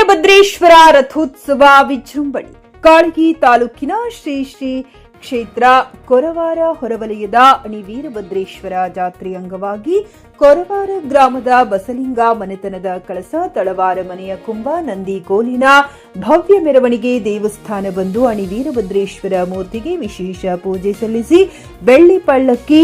ವೀರಭದ್ರೇಶ್ವರ ರಥೋತ್ಸವ ವಿಜೃಂಭಣೆ. ಕಾಳಗಿ ತಾಲೂಕಿನ ಶ್ರೀ ಶ್ರೀ ಕ್ಷೇತ್ರ ಕೊರವಾರ ಹೊರವಲಯದ ಅಣಿ ವೀರಭದ್ರೇಶ್ವರ ಜಾತ್ರೆ ಅಂಗವಾಗಿ ಕೊರವಾರ ಗ್ರಾಮದ ಬಸಲಿಂಗ ಮನೆತನದ ಕಳಸ ತಳವಾರ ಮನೆಯ ಕುಂಭ ನಂದಿ ಕೋಲಿನ ಭವ್ಯ ಮೆರವಣಿಗೆ ದೇವಸ್ಥಾನ ಬಂದು ಅಣಿ ವೀರಭದ್ರೇಶ್ವರ ಮೂರ್ತಿಗೆ ವಿಶೇಷ ಪೂಜೆ ಸಲ್ಲಿಸಿ ಬೆಳ್ಳಿ ಪಲ್ಲಕ್ಕಿ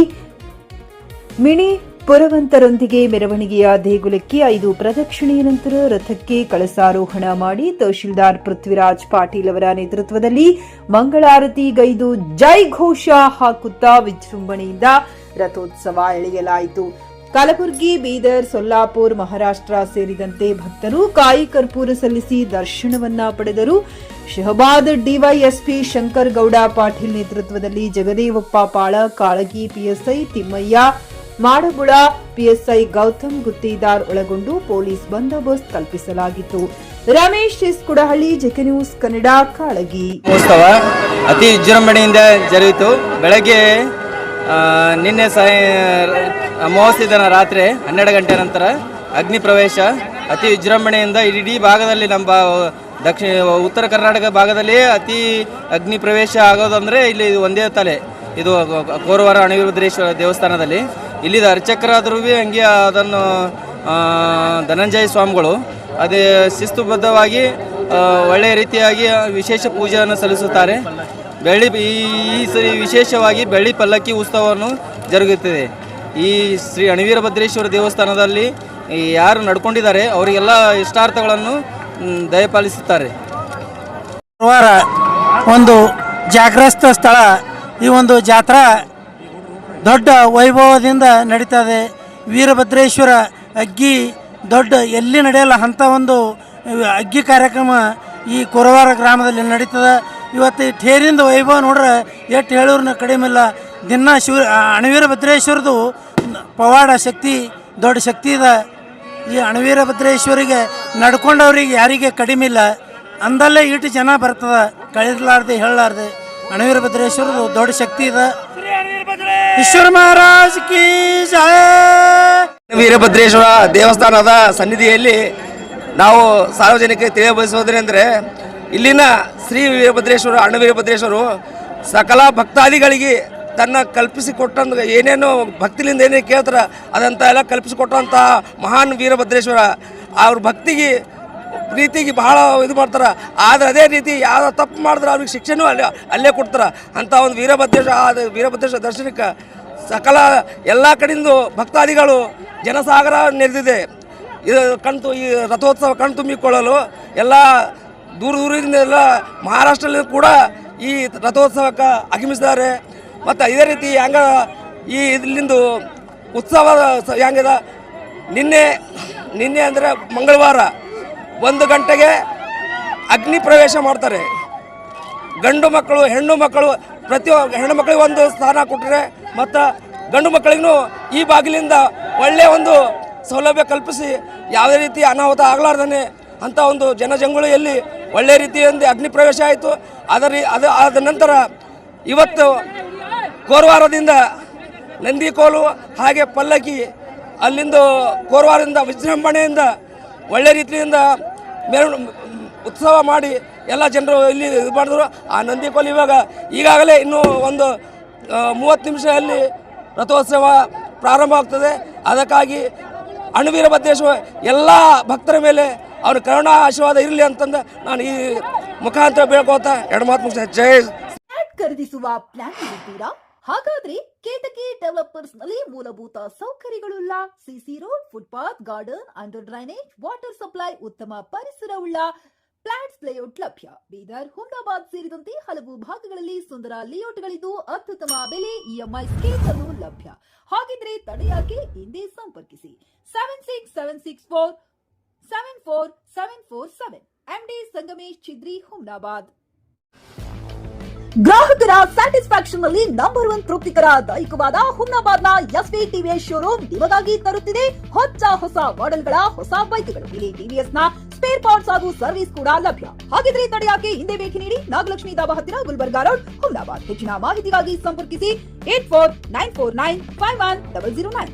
ಮಿಣಿ ಪುರವಂತರೊಂದಿಗೆ ಮೆರವಣಿಗೆಯ ದೇಗುಲಕ್ಕೆ 5 ಪ್ರದಕ್ಷಿಣೆಯ ನಂತರ ರಥಕ್ಕೆ ಕಳಸಾರೋಹಣ ಮಾಡಿ ತಹಶೀಲ್ದಾರ್ ಪೃಥ್ವಿರಾಜ್ ಪಾಟೀಲ್ ಅವರ ನೇತೃತ್ವದಲ್ಲಿ ಮಂಗಳಾರತಿ ಗೈದು ಜೈ ಘೋಷ ಹಾಕುತ್ತಾ ವಿಜೃಂಭಣೆಯಿಂದ ರಥೋತ್ಸವ ಎಳೆಯಲಾಯಿತು. ಕಲಬುರಗಿ, ಬೀದರ್, ಸೊಲ್ಲಾಪುರ್, ಮಹಾರಾಷ್ಟ್ರ ಸೇರಿದಂತೆ ಭಕ್ತರು ಕಾಯಿ ಕರ್ಪೂರ ಸಲ್ಲಿಸಿ ದರ್ಶನವನ್ನ ಪಡೆದರು. ಶಹಬಾದ್ ಡಿವೈಎಸ್ಪಿ ಶಂಕರ್ ಗೌಡ ಪಾಟೀಲ್ ನೇತೃತ್ವದಲ್ಲಿ ಜಗದೇವಪ್ಪ ಪಾಳ, ಕಾಳಗಿ ಪಿಎಸ್ಐ ತಿಮ್ಮಯ್ಯ ಮಾಡಬುಳ, ಪಿಎಸ್ಐ ಗೌತಮ್ ಗುತ್ತಿದಾರ್ ಒಳಗೊಂಡು ಪೊಲೀಸ್ ಬಂದೋಬಸ್ತ್ ಕಲ್ಪಿಸಲಾಗಿತ್ತು. Ramesh S Kudahalli, JK news Kannada, Kalagi. ಉತ್ಸವ ಅತಿ ವಿಜೃಂಭಣೆಯಿಂದ ಜರುಗಿತು. ಬೆಳಗ್ಗೆ ನಿನ್ನೆ ಅಮಾವಾಸ್ಯೆ ದಿನ ರಾತ್ರಿ 12 ಗಂಟೆ ನಂತರ ಅಗ್ನಿ ಪ್ರವೇಶ ಅತಿ ವಿಜೃಂಭಣೆಯಿಂದ ಇಡೀ ಭಾಗದಲ್ಲಿ ನಮ್ಮ ಉತ್ತರ ಕರ್ನಾಟಕ ಭಾಗದಲ್ಲಿ ಅತಿ ಅಗ್ನಿ ಪ್ರವೇಶ ಆಗೋದಂದ್ರೆ ಇಲ್ಲಿ ಒಂದೇ ತಲೆ. ಇದು ಕೋರವಾರ ಅಣವೀರಭದ್ರೇಶ್ವರ ದೇವಸ್ಥಾನದಲ್ಲಿ ಇಲ್ಲಿದ ಅರ್ಚಕರಾದರೂ ಹಂಗೆ ಅದನ್ನು ಧನಂಜಯ ಸ್ವಾಮಿಗಳು ಅದೇ ಶಿಸ್ತುಬದ್ಧವಾಗಿ ಒಳ್ಳೆಯ ರೀತಿಯಾಗಿ ವಿಶೇಷ ಪೂಜೆಯನ್ನು ಸಲ್ಲಿಸುತ್ತಾರೆ. ಈ ಸರಿ ವಿಶೇಷವಾಗಿ ಬೆಳ್ಳಿ ಪಲ್ಲಕ್ಕಿ ಉತ್ಸವವನ್ನು ಜರುಗುತ್ತದೆ. ಈ ಶ್ರೀ ಅಣವೀರಭದ್ರೇಶ್ವರ ದೇವಸ್ಥಾನದಲ್ಲಿ ಯಾರು ನಡ್ಕೊಂಡಿದ್ದಾರೆ ಅವರಿಗೆಲ್ಲ ಇಷ್ಟಾರ್ಥಗಳನ್ನು ದಯಪಾಲಿಸುತ್ತಾರೆ. ಒಂದು ಜಾಗ್ರಸ್ಥ ಸ್ಥಳ. ಈ ಒಂದು ಜಾತ್ರಾ ದೊಡ್ಡ ವೈಭವದಿಂದ ನಡೀತದೆ. ವೀರಭದ್ರೇಶ್ವರ ಅಗ್ಗಿ ದೊಡ್ಡ ಎಲ್ಲಿ ನಡೆಯಲ್ಲ ಅಂಥ ಒಂದು ಅಗ್ಗಿ ಕಾರ್ಯಕ್ರಮ ಈ ಕೊರವಾರ ಗ್ರಾಮದಲ್ಲಿ ನಡೀತದೆ. ಇವತ್ತು ಈ ಥೇರಿಂದ ವೈಭವ ನೋಡ್ರೆ ಎಷ್ಟು ಹೇಳೋರ್ನ ಕಡಿಮೆ ಇಲ್ಲ. ದಿನ ಅಣವೀರಭದ್ರೇಶ್ವರದು ಪವಾಡ ಶಕ್ತಿ ದೊಡ್ಡ ಶಕ್ತಿ ಇದೆ. ಈ ಅಣವೀರಭದ್ರೇಶ್ವರಿಗೆ ನಡ್ಕೊಂಡವ್ರಿಗೆ ಯಾರಿಗೆ ಕಡಿಮೆ ಇಲ್ಲ. ಅಂದಲ್ಲೇ ಇಟ್ಟು ಜನ ಬರ್ತದೆ, ಕಳಿಲಾರ್ದೆ ಹೇಳಲಾರ್ದೆ. ಅಣವೀರಭದ್ರೇಶ್ವರದು ದೊಡ್ಡ ಶಕ್ತಿ ಇದೆ. ಈಶ್ವರ ಮಹಾರಾಜ್ ಕಿ ಜಯ. ವೀರಭದ್ರೇಶ್ವರ ದೇವಸ್ಥಾನದ ಸನ್ನಿಧಿಯಲ್ಲಿ ನಾವು ಸಾರ್ವಜನಿಕರಿಗೆ ತಿಳಿಯಬಯಸುವುದೇನೆಂದರೆ, ಇಲ್ಲಿನ ಶ್ರೀ ವೀರಭದ್ರೇಶ್ವರ ಅಣವೀರಭದ್ರೇಶ್ವರರು ಸಕಲ ಭಕ್ತಾದಿಗಳಿಗೆ ತನ್ನ ಕಲ್ಪಿಸಿಕೊಟ್ಟಂತ ಏನೇನು ಭಕ್ತಿಲಿಂದ ಏನೇನು ಕೇಳ್ತಾರೆ ಅದಂತ ಎಲ್ಲ ಕಲ್ಪಿಸಿಕೊಟ್ಟಂಥ ಮಹಾನ್ ವೀರಭದ್ರೇಶ್ವರ. ಅವ್ರ ಭಕ್ತಿಗೆ ಪ್ರೀತಿಗೆ ಬಹಳ ಇದು ಮಾಡ್ತಾರೆ. ಆದರೆ ಅದೇ ರೀತಿ ಯಾವ ತಪ್ಪು ಮಾಡಿದ್ರೆ ಅವ್ರಿಗೆ ಶಿಕ್ಷೆನೂ ಅಲ್ಲೇ ಕೊಡ್ತಾರೆ. ಅಂಥ ಒಂದು ವೀರಭದ್ರೇಶ್ವರ ದರ್ಶನಕ್ಕೆ ಸಕಲ ಎಲ್ಲ ಕಡೆಯಿಂದ ಭಕ್ತಾದಿಗಳು ಜನಸಾಗರ ನೆರೆದಿದೆ. ಇದು ಈ ರಥೋತ್ಸವ ಕಣ್ತುಂಬಿಕೊಳ್ಳಲು ಎಲ್ಲ ದೂರದಿಂದ ಎಲ್ಲ ಮಹಾರಾಷ್ಟ್ರದಲ್ಲಿ ಕೂಡ ಈ ರಥೋತ್ಸವಕ್ಕೆ ಆಗಮಿಸಿದ್ದಾರೆ. ಮತ್ತು ಇದೇ ರೀತಿ ಈ ಇಲ್ಲಿಂದು ಉತ್ಸವ ಹೆಂಗಿದೆ, ನಿನ್ನೆ ಅಂದರೆ ಮಂಗಳವಾರ 1 ಗಂಟೆಗೆ ಅಗ್ನಿ ಪ್ರವೇಶ ಮಾಡ್ತಾರೆ. ಗಂಡು ಮಕ್ಕಳು ಹೆಣ್ಣು ಮಕ್ಕಳು ಹೆಣ್ಣು ಮಕ್ಕಳಿಗೆ ಒಂದು ಸ್ಥಾನ ಕೊಟ್ಟರೆ ಮತ್ತು ಗಂಡು ಮಕ್ಕಳಿಗೂ ಈ ಬಾಗಿಲಿಂದ ಒಳ್ಳೆಯ ಒಂದು ಸೌಲಭ್ಯ ಕಲ್ಪಿಸಿ ಯಾವುದೇ ರೀತಿ ಅನಾಹುತ ಆಗಲಾರ್ದೇ ಅಂಥ ಒಂದು ಜನಜಂಗುಳಿಯಲ್ಲಿ ಒಳ್ಳೆಯ ರೀತಿಯಿಂದ ಅಗ್ನಿ ಪ್ರವೇಶ ಆಯಿತು. ಆದ ನಂತರ ಇವತ್ತು ಕೋರವಾರದಿಂದ ನಂದಿಕೋಲು ಹಾಗೆ ಪಲ್ಲಕ್ಕಿ ಅಲ್ಲಿಂದ ಕೋರವಾರದಿಂದ ವಿಜೃಂಭಣೆಯಿಂದ ಒಳ್ಳೆ ರೀತಿಯಿಂದ ಉತ್ಸವ ಮಾಡಿ ಎಲ್ಲ ಜನರು ಇಲ್ಲಿ ಇದು ಮಾಡಿದ್ರು. ಆ ನಂದಿಕೋಲು ಈಗಾಗಲೇ ಇನ್ನೂ ಒಂದು 30 ನಿಮಿಷದಲ್ಲಿ ರಥೋತ್ಸವ ಪ್ರಾರಂಭ ಆಗ್ತದೆ. ಅದಕ್ಕಾಗಿ ಅಣವೀರಭದ್ರೇಶ್ವರ ಎಲ್ಲ ಭಕ್ತರ ಮೇಲೆ ಅವರ ಕರುಣಾ ಆಶೀರ್ವಾದ ಇರಲಿ ಅಂತಂದು ನಾನು ಈ ಮುಖಾಂತರ ಬೇಡ್ಕೋತಾ 2 ಮಾತು ಮುಗಿಸ್ತೇನೆ. ಜೈ. ಖರೀದಿಸುವ ಪ್ಲಾನ್ ಇದ್ದೀರಾ? ಹಾಗಾದ್ರೆ ಕೇತಕಿ ಡೆವಲಪರ್ಸ್ ನಲ್ಲಿ ಮೂಲಭೂತ ಸೌಕರ್ಯಗಳುಳ್ಳ CC road, footpath, garden, under drainage, water supply, ಉತ್ತಮ ಪರಿಸರವುಳ್ಳ ಫ್ಲಾಟ್ಸ್ ಲೇಔಟ್ ಲಭ್ಯ. ಬೀದರ್, ಹುಮ್ನಾಬಾದ್ ಸೇರಿದಂತೆ ಹಲವು ಭಾಗಗಳಲ್ಲಿ ಸುಂದರ ಲೇಔಟ್ಗಳಿದ್ದು ಅತ್ಯುತ್ತಮ ಬೆಲೆ, ಇಎಂಐ ಸ್ಕೀಮ್ಸ್ ಅನ್ನು ಲಭ್ಯ. ಹಾಗಿದ್ರೆ ತಡೆಯಾಕೆ ಹಿಂದೆ ಸಂಪರ್ಕಿಸಿ 7676474747 ಎಂಡಿ ಸಂಗಮೇಶ್ ಚಿದ್ರಿ, ಹುಮ್ನಾಬಾದ್. ಗ್ರಾಹಕರ ಸ್ಯಾಟಿಸ್ಫ್ಯಾಕ್ಷನ್ ನಲ್ಲಿ ನಂಬರ್ 1 ತೃಪ್ತಿಕರ ದೈಹಿಕವಾದ ಹುಮ್ನಾಬಾದ್ನ ಎಸ್ವಿ ಟಿವಿಎಸ್ ಶೋರೂಮ್ ನಿಮಗಾಗಿ ತರುತ್ತಿದೆ ಹೊಸ ಮಾಡೆಲ್ಗಳ ಹೊಸ ಬೈಕ್ಗಳು. ಇಲ್ಲಿ ಟಿವಿಎಸ್ ನ ಸ್ಪೇರ್ ಪಾರ್ಟ್ಸ್ ಹಾಗೂ ಸರ್ವಿಸ್ ಕೂಡ ಲಭ್ಯ. ಹಾಗಿದ್ರೆ ತಡೆಯಾಕೆ ಹಿಂದೆ ಭೇಟಿ ನೀಡಿ. ನಾಗಲಕ್ಷ್ಮಿ ದಾಬಾ ಹತ್ತಿರ, ಗುಲ್ಬರ್ಗಾ ರೋಡ್, ಹುಮ್ನಾಬಾದ್. ಹೆಚ್ಚಿನ ಮಾಹಿತಿಗಾಗಿ ಸಂಪರ್ಕಿಸಿ 8494951009.